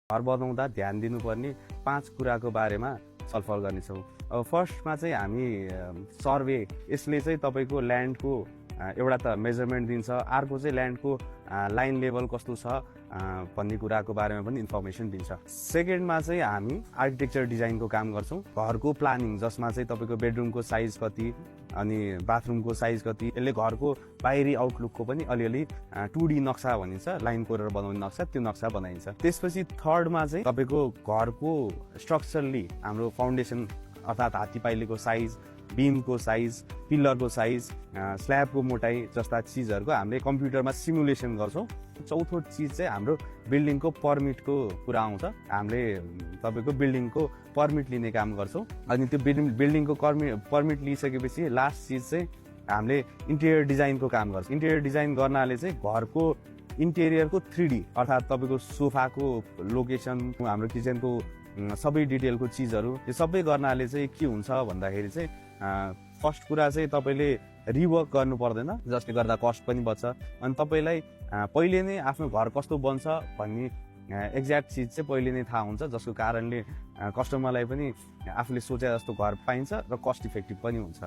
घर बनाउँदा ध्यान दिनुपर्ने 5 कुराको बारेमा छलफल गर्नेछौँ। अब फर्स्टमा चाहिँ हामी सर्वे, यसले चाहिँ तपाईँको ल्यान्डको एउटा त मेजरमेन्ट दिन्छ, अर्को चाहिँ ल्यान्डको लाइन लेभल कस्तो छ भन्ने कुराको बारेमा पनि इन्फर्मेसन दिन्छ। सेकेन्डमा चाहिँ हामी आर्किटेक्चर डिजाइनको काम गर्छौँ। घरको प्लानिङ, जसमा चाहिँ तपाईँको बेडरुमको साइज कति अनि बाथरुमको साइज कति, यसले घरको बाहिरी आउटलुकको पनि अलिअलि 2D नक्सा भनिन्छ, लाइन कोरेर बनाउने नक्सा, त्यो नक्सा बनाइन्छ। त्यसपछि थर्डमा चाहिँ तपाईँको घरको स्ट्रक्चरली हाम्रो फाउन्डेसन अर्थात् हात्तीपाइलेको साइज, बिमको साइज, पिलरको साइज, स्ल्याबको मोटाइ जस्ता चिजहरूको हामीले कम्प्युटरमा सिमुलेसन गर्छौँ। चौथो चिज चाहिँ हाम्रो बिल्डिङको पर्मिटको कुरा आउँछ। हामीले तपाईँको बिल्डिङको पर्मिट लिने काम गर्छौँ। अनि त्यो बिल्डिङको पर्मिट लिइसकेपछि लास्ट चिज चाहिँ हामीले इन्टेरियर डिजाइनको काम गर्छौँ। इन्टेरियर डिजाइन गर्नाले चाहिँ घरको इन्टेरियरको 3D अर्थात् तपाईँको सोफाको लोकेसन, हाम्रो किचनको सबै डिटेलको चिजहरू, यो सबै गर्नाले चाहिँ के हुन्छ भन्दाखेरि चाहिँ फर्स्ट कुरा चाहिँ तपाईँले रिवर्क गर्नु पर्दैन, जसले गर्दा कस्ट पनि बच्छ। अनि तपाईँलाई पहिले नै आफ्नो घर कस्तो बन्छ भन्ने एक्ज्याक्ट चिज चाहिँ पहिले नै थाहा हुन्छ, जसको कारणले कस्टमरलाई पनि आफूले सोचे जस्तो घर पाइन्छ र कस्ट इफेक्टिभ पनि हुन्छ।